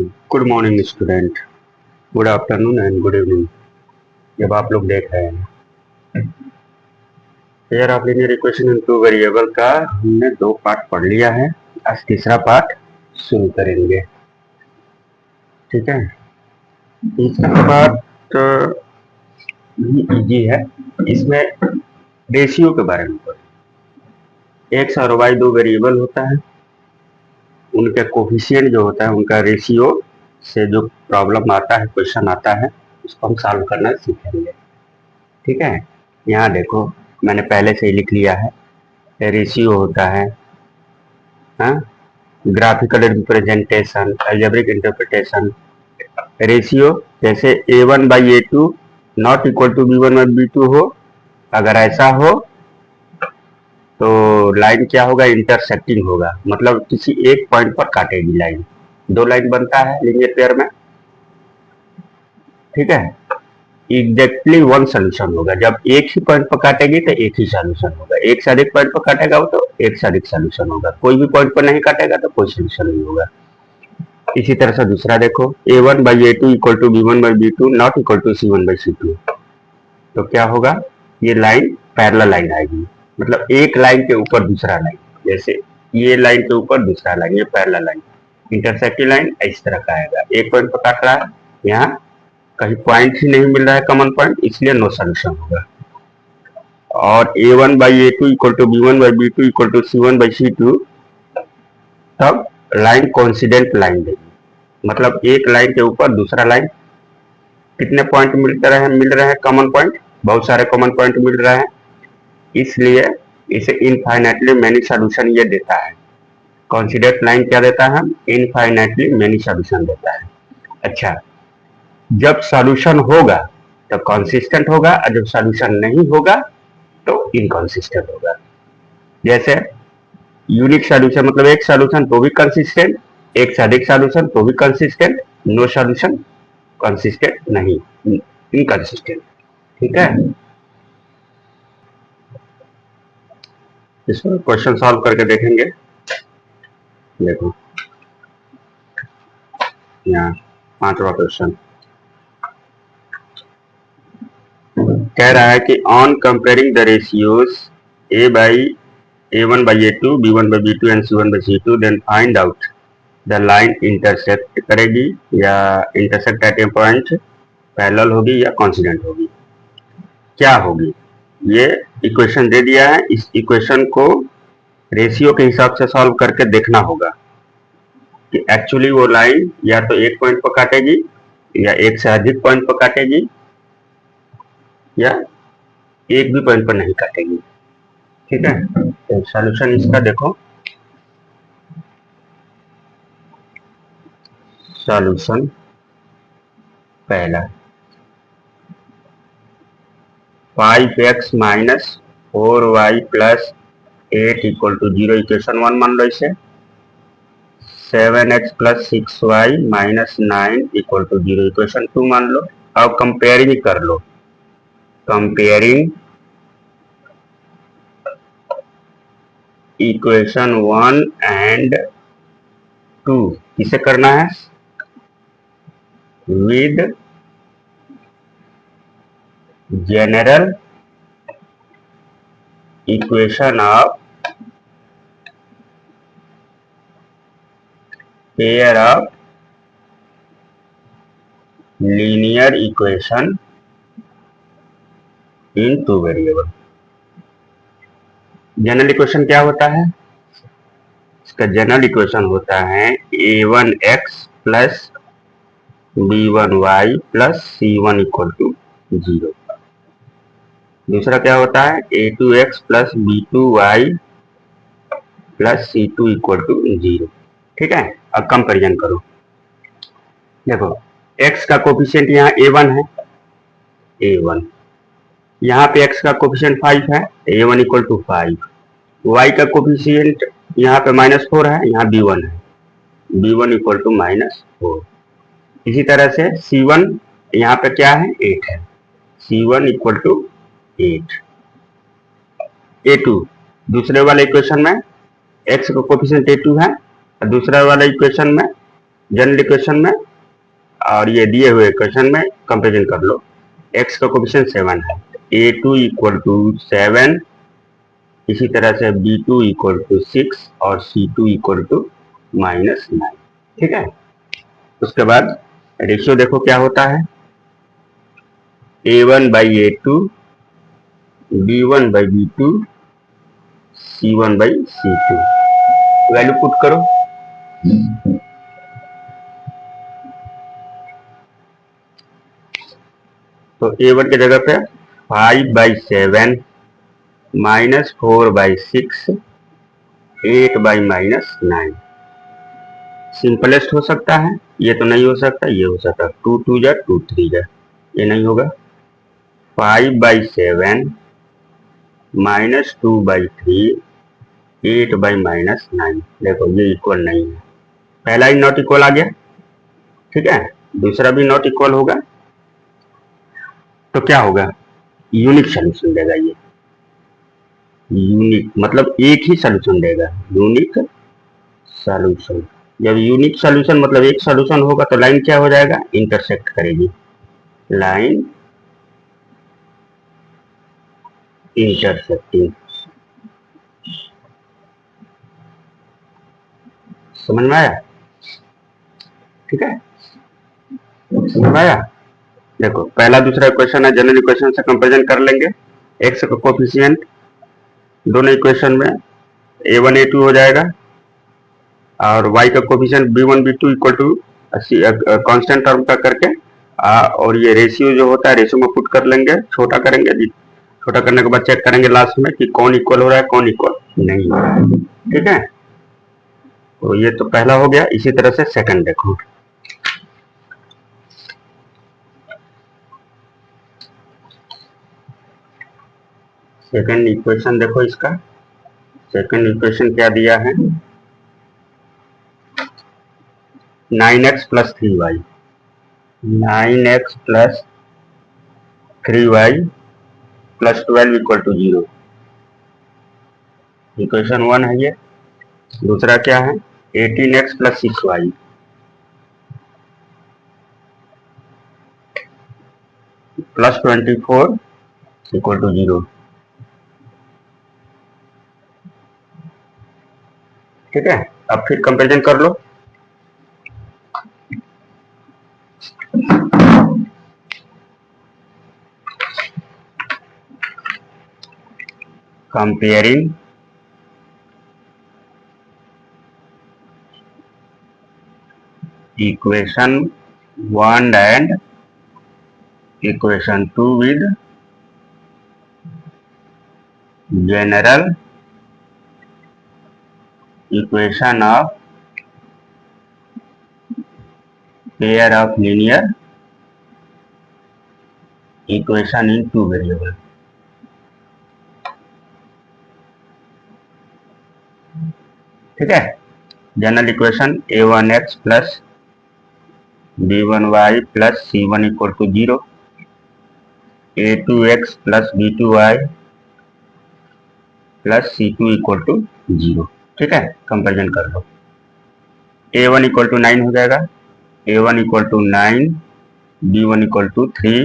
Good morning student, good afternoon and good evening. जब आप लोग देख रहे हैं pair of linear equation in two variable का हमने 2 पार्ट पढ़ लिया है। आज तीसरा पार्ट शुरू करेंगे। ठीक है, तीसरा पार्ट भी इजी है। इसमें रेशियो के बारे में पढ़ें। एक्स और वाई 2 वेरिएबल होता है, उनके कोफिशिएंट जो होता है उनका रेशियो से जो प्रॉब्लम आता है, क्वेश्चन आता है, उसको हम सॉल्व करना सीखेंगे। ठीक है, यहाँ देखो मैंने पहले से ही लिख लिया है। रेशियो होता है graphical representation, algebraic interpretation. Ratio जैसे a1/a2 not equal to b1/b2 हो, अगर ऐसा हो तो लाइन क्या होगा, इंटरसेक्टिंग होगा, मतलब किसी एक पॉइंट पर काटेगी लाइन। 2 लाइन बनता है लीनियर पेयर में। ठीक है, एग्जैक्टली 1 सोल्यूशन होगा। जब एक ही पॉइंट पर काटेगी तो एक ही सोल्यूशन होगा, एक से अधिक पॉइंट पर काटेगा तो एक से अधिक सोल्यूशन होगा, कोई भी पॉइंट पर नहीं काटेगा तो कोई सोल्यूशन नहीं होगा। इसी तरह से दूसरा देखो, a1/a2 equal to b1/b2 not equal to c1/c2, तो क्या होगा, ये लाइन पैरेलल लाइन आएगी, मतलब एक लाइन के ऊपर दूसरा लाइन, जैसे ये लाइन के ऊपर दूसरा लाइन, ये पैरेलल लाइन, इंटरसेक्टिंग लाइन इस तरह का आएगा। एक पॉइंट पर काट रहा है, यहाँ कहीं पॉइंट ही नहीं मिल रहा है कॉमन पॉइंट, इसलिए नो सोल्यूशन होगा। और a1/a2 equal to b1/b2 equal to c1/c2, तब लाइन कोइंसिडेंट लाइन देगी, मतलब एक लाइन के ऊपर दूसरा लाइन। कितने पॉइंट मिल रहे हैं कॉमन पॉइंट, बहुत सारे कॉमन पॉइंट मिल रहे हैं, इसलिए इसे इनफाइनाइटली मेनी सॉल्यूशन ये देता है। कोइंसिडेंट लाइन क्या देता है, इनफाइनाइटली मेनी सॉल्यूशन देता है। अच्छा, जब सॉल्यूशन होगा तो कंसिस्टेंट होगा, और जब सॉल्यूशन नहीं होगा तो इनकंसिस्टेंट होगा। जैसे यूनिक सॉल्यूशन मतलब एक सॉल्यूशन तो भी कंसिस्टेंट, एक से अधिक सॉल्यूशन तो भी कंसिस्टेंट, नो सॉल्यूशन कंसिस्टेंट नहीं, इनकंसिस्टेंट। ठीक है, इसमें क्वेश्चन सॉल्व करके देखेंगे। देखो यहाँ 5वां क्वेश्चन कह रहा है कि on comparing the ratios a1/a2 b1/b2 and c1/c2 then find out the line intersect करेगी या intersect at a point, parallel होगी या कोइंसिडेंट होगी, क्या होगी। ये इक्वेशन दे दिया है, इस इक्वेशन को रेशियो के हिसाब से सॉल्व करके देखना होगा कि एक्चुअली वो लाइन या तो एक पॉइंट पर काटेगी या एक से अधिक पॉइंट पर काटेगी या एक भी पॉइंट पर नहीं काटेगी। ठीक है, तो सॉल्यूशन इसका देखो, सॉल्यूशन पहला 5x minus 4y plus 8 equal to 0 equation 1 मान लो इसे। 7x plus 6y minus 9 equal to 0 equation 2 मान लो। अब कंपेयरिंग कर लो, कंपेयरिंग इक्वेशन 1 एंड 2 किसे करना है, with general equation of pair of linear equation in two variable. General equation क्या होता है, इसका जनरल इक्वेशन होता है a1x plus b1y plus c1 equal to 0। दूसरा क्या होता है a2x plus b2y plus c2 equal to 0। ठीक है, अब कंपेरिजन करो। देखो x का कोफिशिएंट यहाँ a1 है, a1, यहाँ पे x का कोफिशिएंट 5 है, a1 इक्वल टू 5। y का कोफिशिएंट यहाँ पे -4 है, यहाँ b1 है, b1 इक्वल टू -4। इसी तरह से c1 यहाँ पे क्या है, 8 है, c1 इक्वल टू 8। a2 दूसरे वाले इक्वेशन में x का कोफिशिएंट a2 है, और दूसरे वाले इक्वेशन में जनरल इक्वेशन में और ये दिए हुए इक्वेशन में कंपेरिजन कर लो। x का कोफिशिएंट 7 है, a2 इक्वल टू 7, इसी तरह से b2 इक्वल टू 6 और c2 इक्वल टू -9। ठीक है, उसके बाद रेशियो देखो क्या होता है, a1/a2, b1/b2, c1/c2। Value put करो, तो a1 की जगह पे 5/7 -4/6 8/-9। सिंपलेस्ट हो सकता है, ये तो नहीं हो सकता, ये हो सकता है 2 2 जा 2 3 जा, ये नहीं होगा। 5/7 -2/3 8/-9, देखो ये इक्वल नहीं है, पहला ही नॉट इक्वल आ गया। ठीक है, दूसरा भी नॉट इक्वल होगा, तो क्या होगा, यूनिक सोल्यूशन देगा। ये यूनिक मतलब एक ही सोल्यूशन देगा, यूनिक सॉल्यूशन। जब यूनिक सॉल्यूशन मतलब एक सॉल्यूशन होगा तो लाइन क्या हो जाएगा, इंटरसेक्ट करेगी, लाइन इंटरसेक्टिंग। समझ में आया? ठीक है, समझ में आया? देखो पहला दूसरा इक्वेशन है, जनरल इक्वेशन से कंपेरिजन कर लेंगे। एक्स का कोफिशिएंट दोनों इक्वेशन में a1 a2 हो जाएगा, और y का coefficient b1 b2 equal to constant term का करके और ये रेशियो जो होता है रेशियो में पुट कर लेंगे, छोटा करेंगे, छोटा करने के बाद चेक करेंगे लास्ट में कि कौन इक्वल हो रहा है कौन इक्वल नहीं हो रहा है। ठीक है, तो ये तो पहला हो गया। इसी तरह से सेकंड देखो, सेकंड इक्वेशन देखो, इसका सेकंड इक्वेशन क्या दिया है, 9x + 3y, 9x + 3y + 12 equal to 0। Equation 1 है ये। दूसरा क्या है, 18x + 6y + 24 इक्वल टू 0। ठीक है, अब फिर कंपेरिजन कर लो। Comparing equation 1 and equation 2 with general equation of pair of linear equation in two variable। ठीक है, general equation a1x + b1y + c1 equal to 0, a2x + b2y + c2 equal to 0। ठीक है, कंपेरिजन कर लो। a1 इक्वल टू 9 हो जाएगा, a1 equal to 9, b1 equal to 3,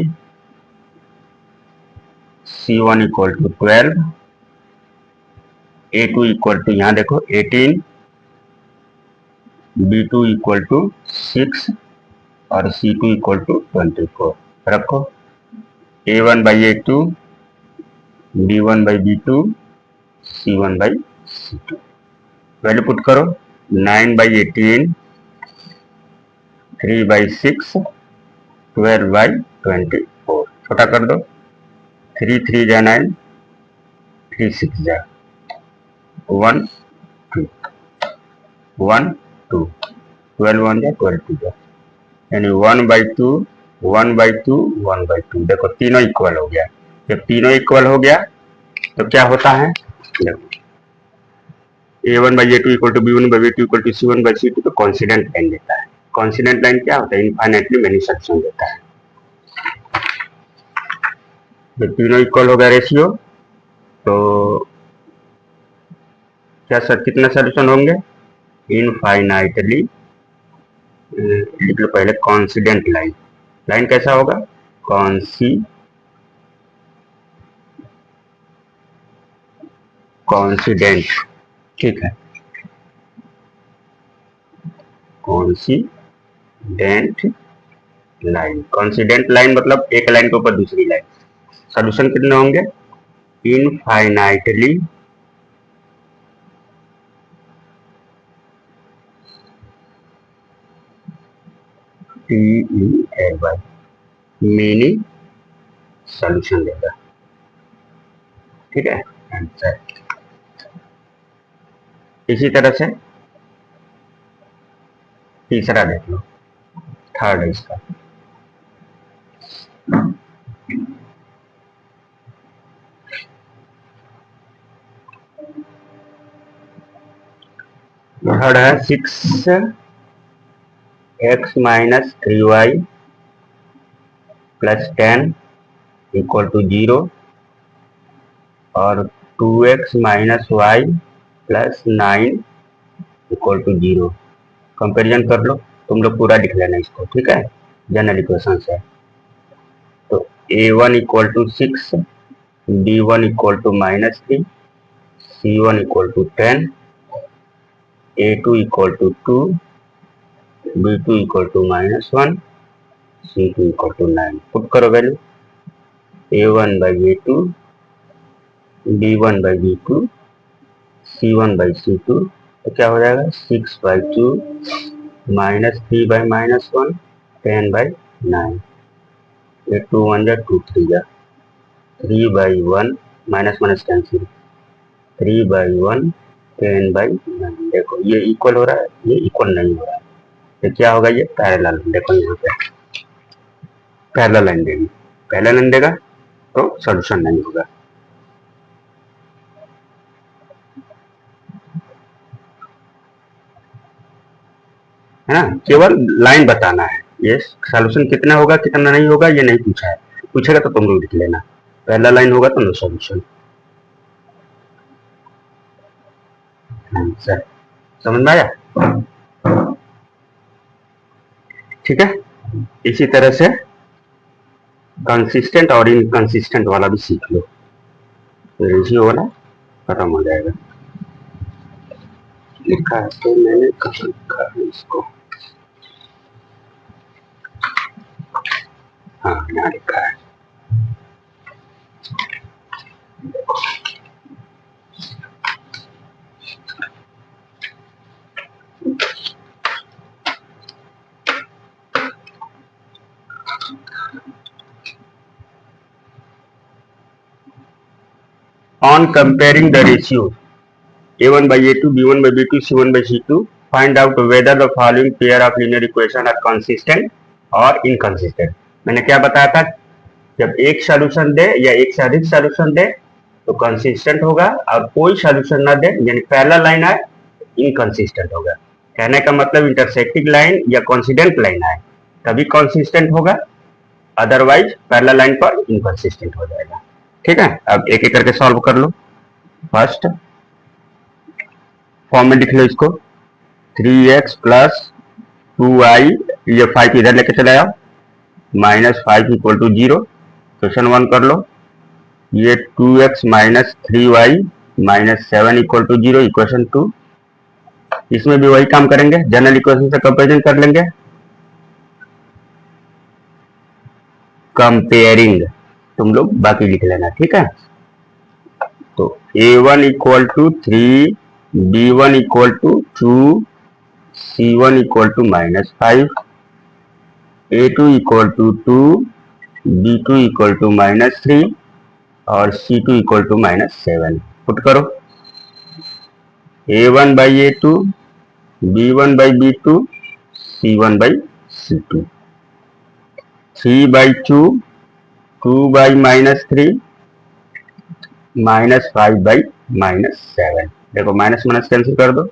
c1 equal to 12, a2 equal to यहाँ देखो 18, b2 equal to 6 और c2 equal to 24। रखो a1/a2, b1/b2, c1/c2। Value put करो, 9/18, 3/6, 12/24। छोटा कर दो, 3 3 जा 9, 3 6 जा 1 2, 1 2, 12 1 जा 12 2 जा, यानी 1/2 1/2 1/2। देखो तीनों इक्वल हो गया। जब तीनों इक्वल हो गया तो क्या होता है, देखो a1/a2 equal to b1/b2 equal to c1/c2 तो कॉन्सिडेंट लाइन देता है। कॉन्सिडेंट लाइन क्या होता है, इनफाइनाइटली मेनी सेक्शन देता है। जब तीनों इक्वल हो गया रेशियो, तो क्या सर कितने सोल्यूशन होंगे, इनफाइनाइटली लिख लो पहले कॉन्सिडेंट लाइन। लाइन कैसा होगा? कॉन्सिडेंट, ठीक है, कॉन्सिडेंट लाइन। कॉन्सिडेंट लाइन मतलब एक लाइन के ऊपर दूसरी लाइन। सॉल्यूशन कितने होंगे? इनफाइनाइटली TELY मिनी सॉल्यूशन देगा, ठीक है, आंसर। इसी तरह से तीसरा देख लो, थर्ड है इसका। थर्ड है 6x minus 3y plus 10 equal to 0 और 2x minus y plus 9 equal to 0। Comparison कर लो, तुम लोग पूरा लिख लेना इसको, ठीक है, जनरल इक्वेशन से। तो a1 equal to 6, b1 equal to minus 3, c1 equal to 10, a2 equal to 2, b2 equal to minus 1, c2 equal to 9। Put करो value, a1 by a2, b1 by b2, c1 by c2, तो क्या हो जाएगा? 6 by 2 minus 3 by minus 1 10 by 9। ये 2 1 जा 2 3 जा 3 by 1 minus minus cancel, 3 by 1 10 by 9। देखो ये इक्वल हो रहा है, ये इक्वल नहीं हो रहा है, तो क्या होगा? ये पैरेलल। देखो यहाँ पे पैरेलल लाइन देगी, पैरेलल लाइन देगा तो सॉल्यूशन नहीं होगा। है ना, केवल लाइन बताना है, ये सॉल्यूशन कितना होगा कितना नहीं होगा ये नहीं पूछा है। पूछेगा तो तुम लोग लिख लेना, पहला लाइन होगा तो नो सॉल्यूशन। आंसर समझ में आया? ठीक है, इसी तरह से कंसिस्टेंट और इनकंसिस्टेंट वाला भी सीख लो, रेशियो वाला खत्म हो जाएगा। लिखा है तो मैंने कहाँ लिखा है इसको? हाँ यहाँ लिखा है, on comparing the ratio a1 by a2, b1 by b2, c1 by c2, find out whether the following pair of linear equation are consistent और inconsistent। मैंने क्या बताया था? जब एक सॉल्यूशन दे या एक से अधिक सॉल्यूशन दे तो कंसिस्टेंट होगा, और कोई सॉल्यूशन ना दे यानी पैरेलल लाइन आए इनकंसिस्टेंट होगा। कहने का मतलब इंटरसेक्टिंग लाइन या कॉन्सिडेंट लाइन आए तभी कंसिस्टेंट होगा, अदरवाइज पैरेलल लाइन पर इनकंसिस्टेंट हो जाएगा। ठीक है, अब एक एक करके सॉल्व कर लो। फर्स्ट फॉर्म में लिख लो इसको, 3x प्लस 2y, ये 5 इधर लेके चले आओ, माइनस 5 इक्वल टू 0। क्वेश्चन 1 कर लो, ये 2x minus 3y minus 7 equal to 0। Equation 2, इसमें भी वही काम करेंगे, जनरल इक्वेशन से कंपेरिजन कर लेंगे। कंपेयरिंग तुम लोग बाकी लिख लेना, ठीक है। तो a1 equal to 3, b1 equal to 2, c1 equal to minus 5, a2 equal to 2, b2 equal to minus 3 और c2 equal to minus 7। Put करो, a1 by a2, b1 by b2, c1 by c2, 3 by 2, 2 by minus 3, minus 5 by minus 7। देखो minus minus cancel कर दो,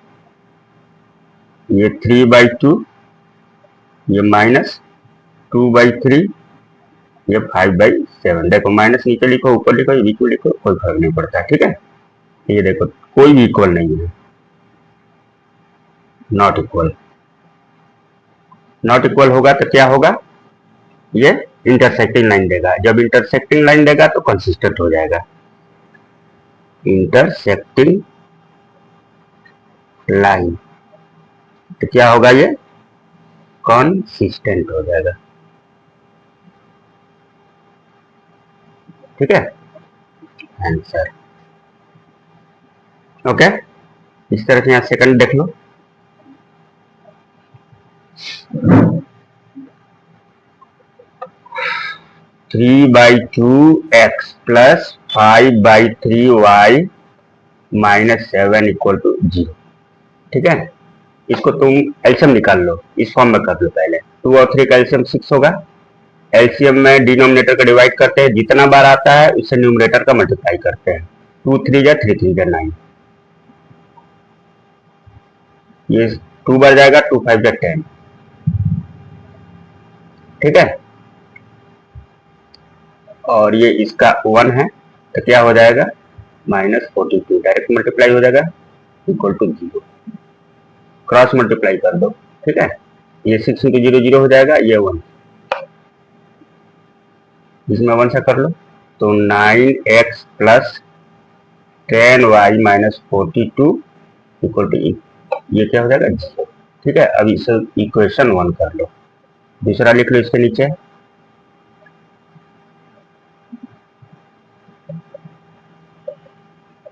ये 3 by 2, ये minus 2 by 3, ये 5 by 7। देखो minus नीचे लिखो ऊपर लिखो, ये बीच में लिखो, कोई फर्क नहीं पड़ता, ठीक है। ये देखो कोई भी इक्वल नहीं है, नॉट इक्वल। नॉट इक्वल होगा तो क्या होगा, ये इंटरसेक्टिंग लाइन देगा। जब इंटरसेक्टिंग लाइन देगा तो कंसिस्टेंट हो जाएगा। इंटरसेक्टिंग लाइन तो क्या होगा, ये कंसिस्टेंट हो जाएगा। ठीक है, आंसर। ओके, इस तरह से यहाँ सेकंड देख लो। Three by two x plus 5/3y minus 7 equal to 0। ठीक है, इसको तुम एल्सियम निकाल लो, इस फॉर्म में कर लो पहले। 2 और 3 का एल्सियम 6 होगा। एल्सियम में डिनोमिनेटर का डिवाइड करते हैं, जितना बार आता है उससे न्यूमरेटर का मल्टीप्लाई करते हैं। 2 3 जा 3 3 जा 9, ये 2 बार जाएगा, 2 5 जा 10। ठीक है, और ये इसका 1 है तो क्या हो जाएगा, -42 डायरेक्ट मल्टीप्लाई हो जाएगा इक्वल टू 0। क्रॉस मल्टीप्लाई कर दो। ठीक है, ये 6 इंटू 0 0 हो जाएगा, ये 1, इसमें 1 से कर लो तो 9x plus 10y minus 42 equal to, ये क्या हो जाएगा 0। ठीक है, अब इसे इक्वेशन 1 कर लो। दूसरा लिख लो इसके नीचे,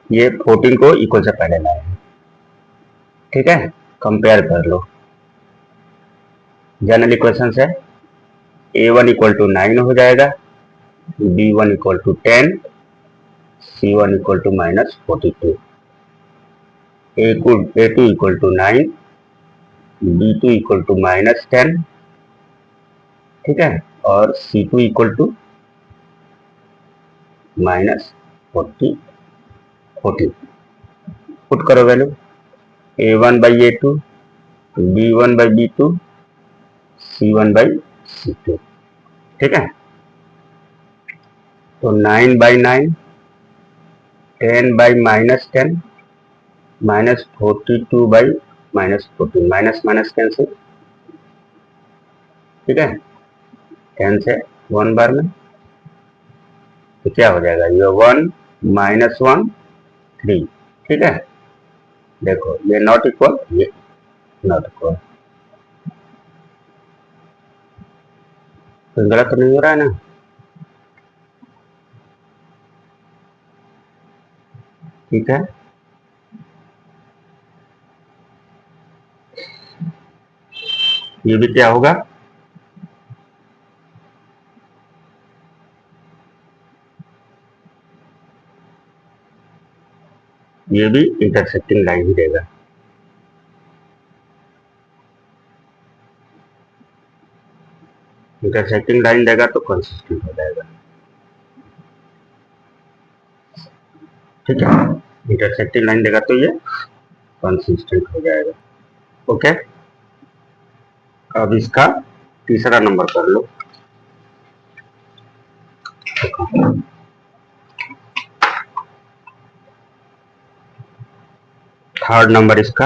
ये 14 को इक्वल से पहले लाए हैं। ठीक है, कंपेयर कर लो जनरल इक्वेशन से। a1 इक्वल टू 9 हो जाएगा, b1 equal to 10, c1 equal to -42, a2 equal to 9, b2 equal to -10। ठीक है, और c2 इक्वल टू -40 पुट करो value, a1 by a2, b1 by b2, c1 by c2। ठीक है, तो 9 by 9, 10 by -10, -42 by -14, minus minus cancel. ठीक है, 10 से 1 बार में तो क्या हो जाएगा, ये 1 -1 3। ठीक है, देखो ये नॉट इक्वल, ये नॉट इक्वल, तो गलत तो नहीं हो रहा है ना। ठीक है, ये भी क्या होगा, ये भी इंटरसेक्टिंग लाइन ही देगा। इंटरसेक्टिंग लाइन देगा तो कंसिस्टेंट हो जाएगा। ठीक है, इंटरसेक्टिंग लाइन देगा तो ये कंसिस्टेंट हो जाएगा। ओके, अब इसका तीसरा नंबर कर लो। थर्ड नंबर इसका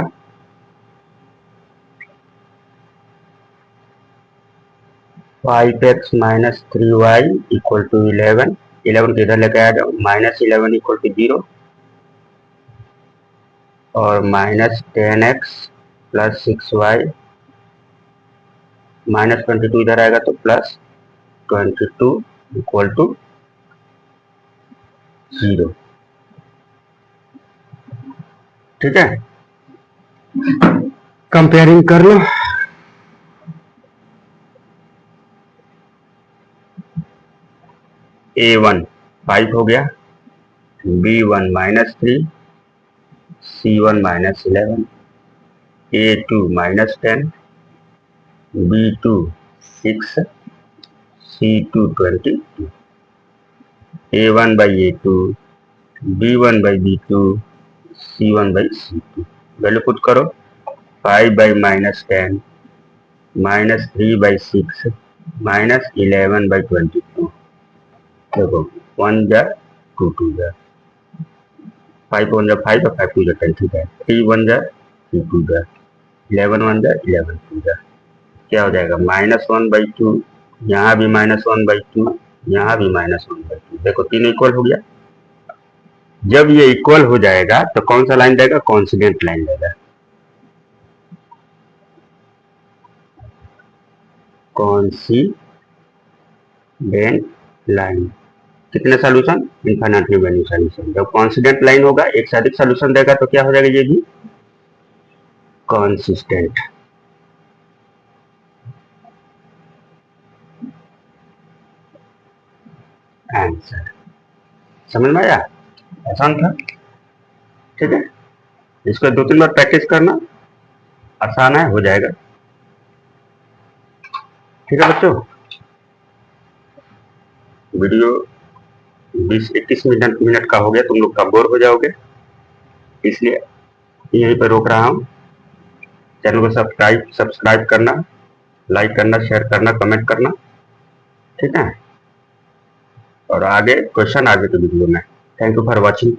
5x minus 3y equal to 11। 11 को इधर लेके आ जाओ, -11 इक्वल टू 0, और -10x प्लस 6y, -22 इधर आएगा तो +22 इक्वल टू 0। ठीक है, कंपेयरिंग कर लो। a1 5 हो गया, b1 -3, c1 -11, a2 -10, b2 6, c2 22, a1 by a2, b1 by b2, c1 by c2। Value put करो, 5 by -10, -3 by 6, -11 by 22। देखो 1 जा 2 2 जा, 5 1 जा 5 और 5 2 जा 10। ठीक है, 3 1 जा 3 2 जा, 11 1 जा 11 2 जा। क्या हो जाएगा -1/2, यहाँ भी -1/2, यहाँ भी -1/2। देखो 3 इक्वल हो गया। जब ये इक्वल हो जाएगा तो कौन सा लाइन देगा? कॉन्सिडेंट लाइन देगा। Coincident line. कितने सॉल्यूशन? Infinitely many solution. जब कॉन्सिडेंट लाइन होगा, एक से अधिक सॉल्यूशन देगा तो क्या हो जाएगा? ये भी कॉन्सिस्टेंट। आंसर समझ में आया? आसान था, ठीक है। इसको 2-3 बार प्रैक्टिस करना, आसान है, हो जाएगा। ठीक है बच्चों, वीडियो 20-21 मिनट का हो गया, तुम लोग का बोर हो जाओगे, इसलिए यहीं पर रोक रहा हूँ। चैनल को सब्सक्राइब करना, लाइक करना, शेयर करना, कमेंट करना, ठीक है। और आगे क्वेश्चन आगे के वीडियो में। Thank you for watching.